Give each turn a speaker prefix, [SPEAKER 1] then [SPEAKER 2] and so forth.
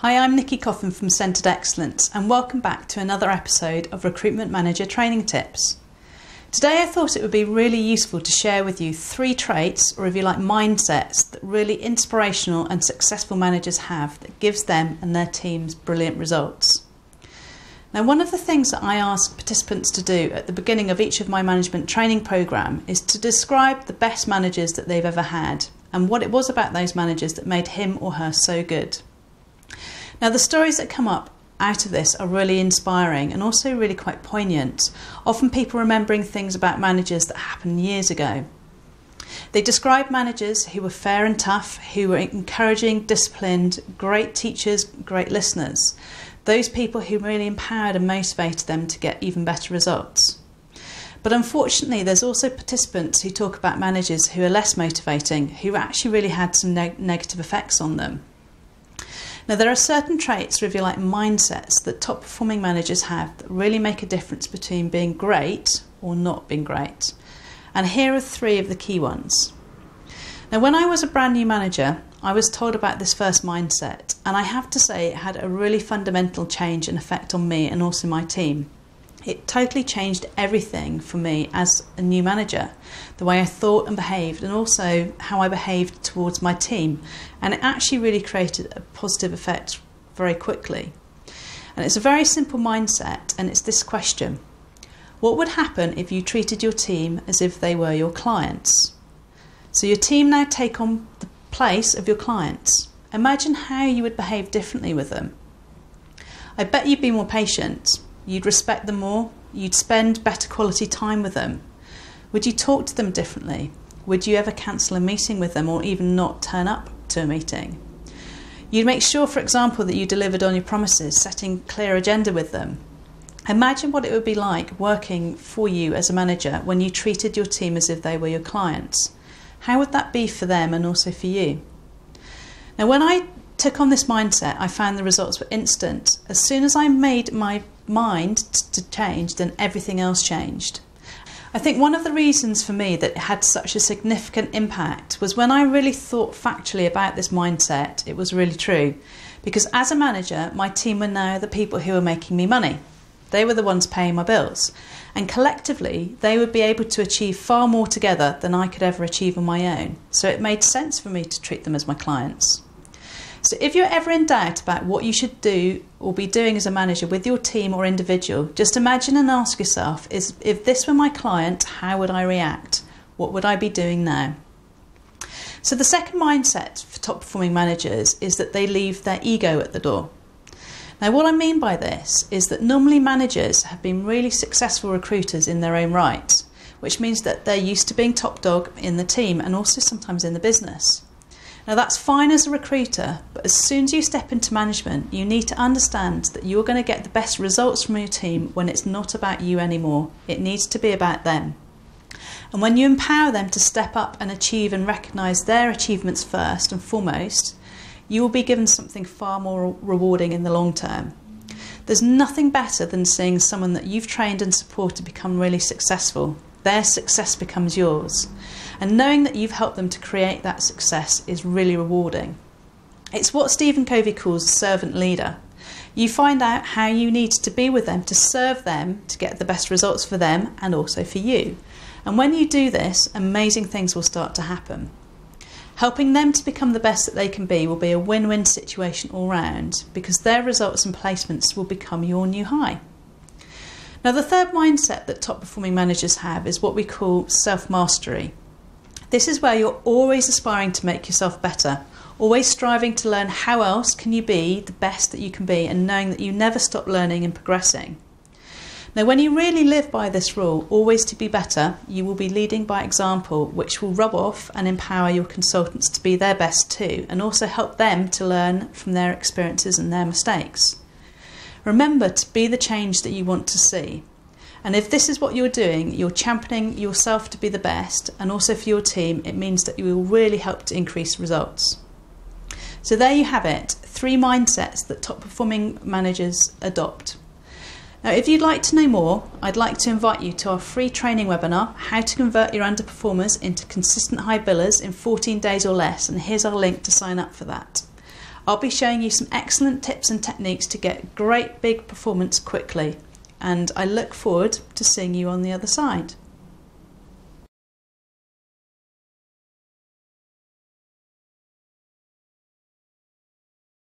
[SPEAKER 1] Hi, I'm Nikki Coffin from Centred Excellence and welcome back to another episode of Recruitment Manager Training Tips. Today I thought it would be really useful to share with you 3 traits, or if you like mindsets, that really inspirational and successful managers have that gives them and their teams brilliant results. Now, one of the things that I ask participants to do at the beginning of each of my management training programme is to describe the best managers that they've ever had and what it was about those managers that made him or her so good. Now, the stories that come up out of this are really inspiring and also really quite poignant, often people remembering things about managers that happened years ago. They describe managers who were fair and tough, who were encouraging, disciplined, great teachers, great listeners, those people who really empowered and motivated them to get even better results. But unfortunately, there's also participants who talk about managers who are less motivating, who actually really had some negative effects on them. Now, there are certain traits, or if you like, mindsets that top performing managers have that really make a difference between being great or not being great. And here are 3 of the key ones. Now, when I was a brand new manager, I was told about this first mindset, and I have to say it had a really fundamental change and effect on me and also my team. It totally changed everything for me as a new manager, the way I thought and behaved, and also how I behaved towards my team. And it actually really created a positive effect very quickly. And it's a very simple mindset, and it's this question: what would happen if you treated your team as if they were your clients? So your team now take on the place of your clients. Imagine how you would behave differently with them. I bet you'd be more patient. You'd respect them more, you'd spend better quality time with them. Would you talk to them differently? Would you ever cancel a meeting with them or even not turn up to a meeting? You'd make sure, for example, that you delivered on your promises, setting a clear agenda with them. Imagine what it would be like working for you as a manager when you treated your team as if they were your clients. How would that be for them and also for you? Now, when I took on this mindset, I found the results were instant. As soon as I made my mind to change, then everything else changed. I think one of the reasons for me that it had such a significant impact was when I really thought factually about this mindset, it was really true. Because as a manager, my team were now the people who were making me money. They were the ones paying my bills. And collectively, they would be able to achieve far more together than I could ever achieve on my own. So it made sense for me to treat them as my clients. So if you're ever in doubt about what you should do or be doing as a manager with your team or individual, just imagine and ask yourself, if this were my client, how would I react? What would I be doing now? So the second mindset for top performing managers is that they leave their ego at the door. Now, what I mean by this is that normally managers have been really successful recruiters in their own right, which means that they're used to being top dog in the team and also sometimes in the business. Now, that's fine as a recruiter, but as soon as you step into management, you need to understand that you're going to get the best results from your team when it's not about you anymore. It needs to be about them. And when you empower them to step up and achieve and recognise their achievements first and foremost, you will be given something far more rewarding in the long term. There's nothing better than seeing someone that you've trained and supported become really successful. Their success becomes yours. And knowing that you've helped them to create that success is really rewarding. It's what Stephen Covey calls a servant leader. You find out how you need to be with them to serve them to get the best results for them and also for you. And when you do this, amazing things will start to happen. Helping them to become the best that they can be will be a win-win situation all round, because their results and placements will become your new high. Now, the third mindset that top performing managers have is what we call self-mastery. This is where you're always aspiring to make yourself better, always striving to learn how else can you be the best that you can be, and knowing that you never stop learning and progressing. Now, when you really live by this rule, always to be better, you will be leading by example, which will rub off and empower your consultants to be their best too, and also help them to learn from their experiences and their mistakes. Remember to be the change that you want to see. And if this is what you're doing, you're championing yourself to be the best, and also for your team, it means that you will really help to increase results. So there you have it, 3 mindsets that top performing managers adopt. Now, if you'd like to know more, I'd like to invite you to our free training webinar, How to Convert Your Underperformers into Consistent High Billers in 14 days or less, and here's our link to sign up for that. I'll be showing you some excellent tips and techniques to get great big performance quickly, and I look forward to seeing you on the other side.